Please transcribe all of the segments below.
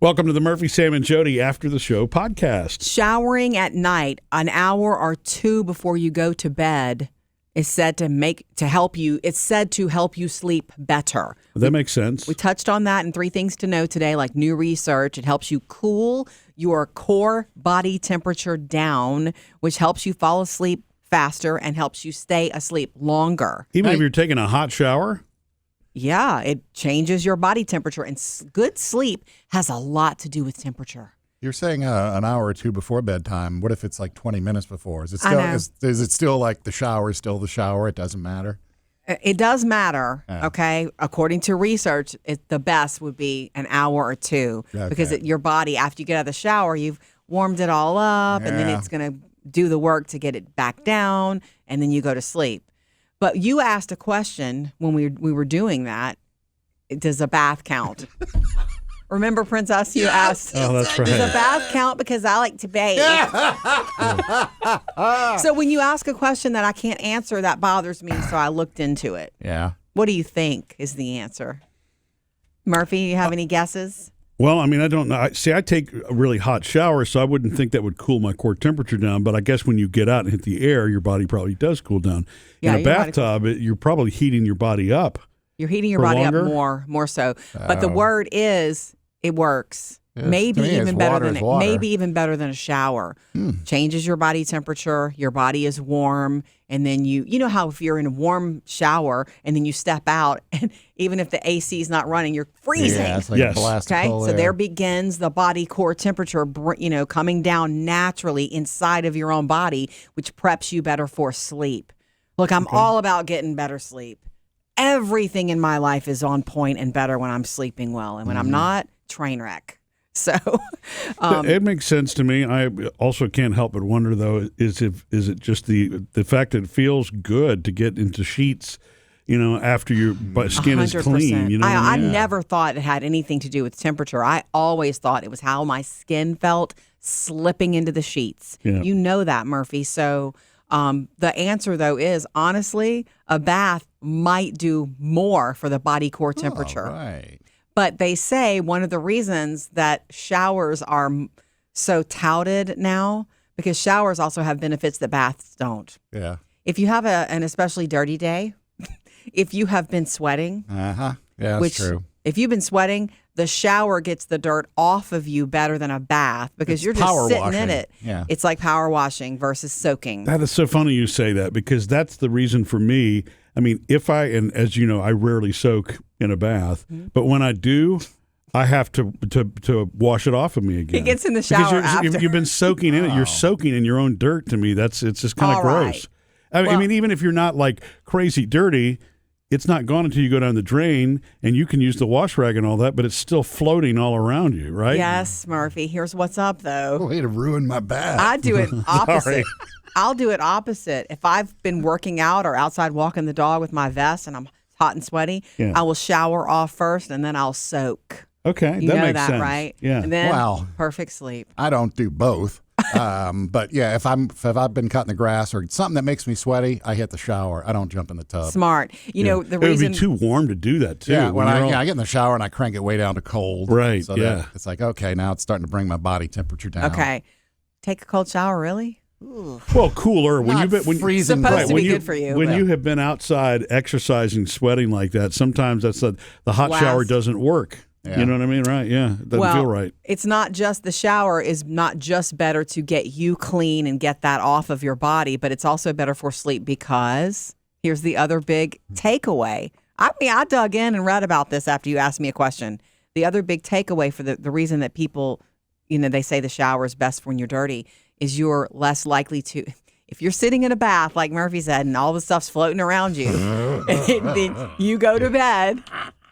Welcome to the Murphy, Sam, and Jodi After the Show podcast. Showering at night, an hour or two before you go to bed, is said to help you. It's said to help you sleep better. That makes sense. We touched on that in 3 things to know today, like new research. It helps you cool your core body temperature down, which helps you fall asleep faster and helps you stay asleep longer. Even if you're taking a hot shower? Yeah, it changes your body temperature, and good sleep has a lot to do with temperature. You're saying an hour or two before bedtime. What if it's like 20 minutes before? Is it still is it still like the shower is still the shower? It doesn't matter? It does matter, Yeah. okay? According to research, the best would be an hour or two because your body, after you get out of the shower, you've warmed it all up, and then it's going to do the work to get it back down, and then you go to sleep. But you asked a question when we were doing that. Does a bath count? Remember, Princess, you asked, Oh, that's right. does a bath count because I like to bathe? So when you ask a question that I can't answer, that bothers me, so I looked into it. Yeah. What do you think is the answer? Murphy, you have any guesses? Well, I mean, I don't know. I take a really hot shower, so I wouldn't think that would cool my core temperature down. But I guess when you get out and hit the air, your body probably does cool down. Yeah, In a bathtub, you're probably heating your body up. You're heating your For body longer? up more so. But the word is, it works. Yes, Maybe to me, even it's better water than is water. maybe even better than a shower. Changes your body temperature. Your body is warm, and then you know how if you're in a warm shower and then you step out, and even if the AC is not running, you're freezing. Yeah, it's like Yes. a blast of Okay, cold so air. there begins the body core temperature, coming down naturally inside of your own body, which preps you better for sleep. Look, I'm all about getting better sleep. Everything in my life is on point and better when I'm sleeping well, and when I'm not, train wreck. So, It makes sense to me. I also can't help but wonder, though, is it just the fact that it feels good to get into sheets, after your skin is 100%. clean? You know, what I I mean? never thought it had anything to do with temperature. I always thought it was how my skin felt slipping into the sheets. Yeah. You know that, Murphy. So the answer, though, is honestly, a bath might do more for the body core temperature. Oh, right. But they say one of the reasons that showers are so touted now, because showers also have benefits that baths don't. Yeah. If you have an especially dirty day, if you have been sweating, Uh-huh. Yeah, that's which true. if you've been sweating, the shower gets the dirt off of you better than a bath because It's you're just power sitting in washing. it. Yeah. It's like power washing versus soaking. That is so funny you say that, because that's the reason for me. I mean, and as you know, I rarely soak in a bath, but when I do, I have to wash it off of me again. He gets in the Because shower after. you've been soaking in it. You're soaking in your own dirt. To me, it's just kind of All gross. right. I mean, even if you're not like crazy dirty, it's not gone until you go down the drain, and you can use the wash rag and all that, but it's still floating all around you, right? Yes, Murphy. Here's what's up, though. Way to ruin my bath. I do it opposite. Sorry. I'll do it opposite. If I've been working out or outside walking the dog with my vest and I'm hot and sweaty, Yeah. I will shower off first and then I'll soak. Okay, You that know makes that, sense. right? Yeah. And then Wow. perfect sleep. I don't do both. But yeah, if I've been cutting the grass or something that makes me sweaty, I hit the shower. I don't jump in the tub. Smart. You know, the It would reason be too warm to do that too. Yeah, when you're all- I get in the shower and I crank it way down to cold. Right, So yeah. that it's like, okay, now it's starting to bring my body temperature down. Okay. Take a cold shower, really? Well, cooler when Not you've been freezing Supposed cold. to be when good for you, When but- you have been outside exercising, sweating like that, sometimes that's the hot Wow. shower doesn't work. Yeah. You know what I mean, right? Yeah, it doesn't feel right. It's not just the shower is not just better to get you clean and get that off of your body, but it's also better for sleep because here's the other big takeaway. I mean, I dug in and read about this after you asked me a question. The other big takeaway for the reason that people, they say the shower is best when you're dirty is you're less likely to, if you're sitting in a bath, like Murphy said, and all the stuff's floating around you, and then you go to bed,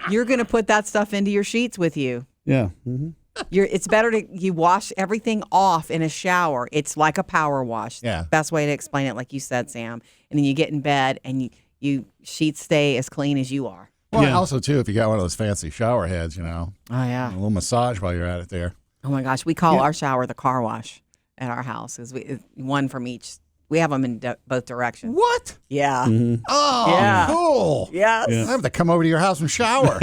you're going to put that stuff into your sheets with you. Yeah. Mm-hmm. It's better you wash everything off in a shower. It's like a power wash. Yeah. Best way to explain it, like you said, Sam. And then you get in bed and you sheets stay as clean as you are. Well, Yeah. also too, if you got one of those fancy shower heads, Oh, a yeah. little massage while you're at it there. Oh, my gosh. We call our shower the car wash at our house. One from each We have them in both directions. What? Yeah. Oh, Yeah. cool. Yes. I have to come over to your house and shower.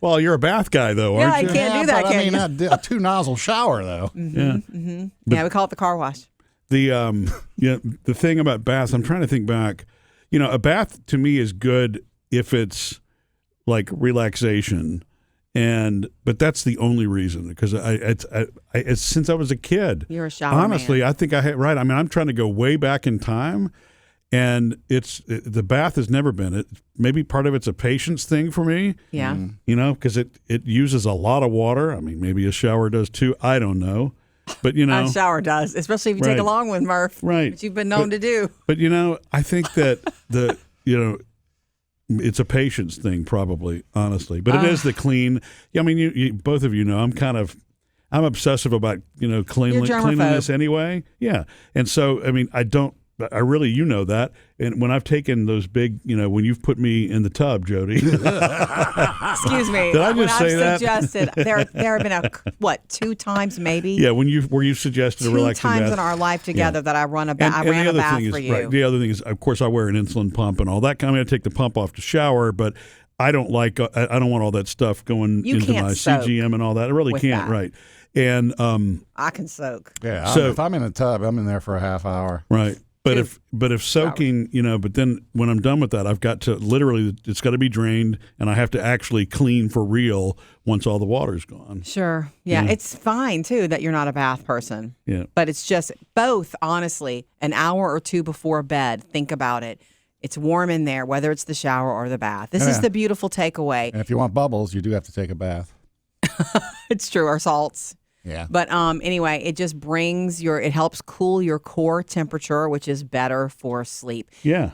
Well, you're a bath guy, though, Yeah, aren't I you? can't do that, but can I mean, a 2-nozzle shower, though. Yeah. Yeah, we call it the car wash. The thing about baths, I'm trying to think back. A bath to me is good if it's like relaxation, but that's the only reason, because it's since I was a kid. You're a shower Honestly, man. I think I had right. I mean, I'm trying to go way back in time, and the bath has never been it. Maybe part of it's a patience thing for me. Yeah. Because it uses a lot of water. I mean, maybe a shower does too. I don't know. But A shower does, especially if you take a long one, Murph. Right. Which you've been known to do. But I think that it's a patience thing, probably, honestly. But it is the clean. Yeah, I mean, you both of you know I'm obsessive about cleanliness anyway. Yeah, and so I mean, I really that. And when I've taken those big, when you've put me in the tub, Jodi. Excuse me. Did I just say that? Suggested there have been 2 times maybe. Yeah, where you suggested a 2 relaxing times bath. in our life together that I ran a bath for you. Right, the other thing is, of course, I wear an insulin pump and all that. I'm going to take the pump off to shower, but I don't want all that stuff going into my CGM and all that. I really can't. That. Right. And I can soak. Yeah. So if I'm in a tub, I'm in there for a half hour. Right. But if soaking, but then when I'm done with that, I've got to literally, it's got to be drained, and I have to actually clean for real once all the water's gone. Sure. Yeah. It's fine too that you're not a bath person. Yeah. But it's just both, honestly, an hour or 2 before bed. Think about it. It's warm in there, whether it's the shower or the bath. This is the beautiful takeaway. And if you want bubbles, you do have to take a bath. It's true. Or salts. Yeah. But anyway, it just it helps cool your core temperature, which is better for sleep. Yeah.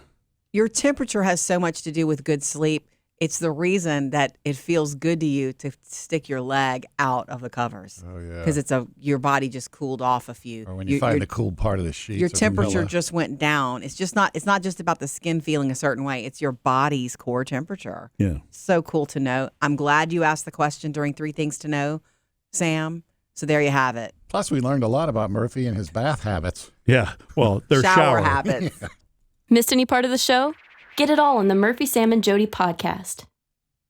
Your temperature has so much to do with good sleep. It's the reason that it feels good to you to stick your leg out of the covers. Oh, yeah. Because your body just cooled off a few. Or when you find the cool part of the sheets. Your temperature just went down. It's not just about the skin feeling a certain way. It's your body's core temperature. Yeah. So cool to know. I'm glad you asked the question during 3 Things to Know, Sam. So there you have it. Plus, we learned a lot about Murphy and his bath habits. Yeah. Well, their shower habits. Missed any part of the show? Get it all on the Murphy, Sam, and Jodi podcast.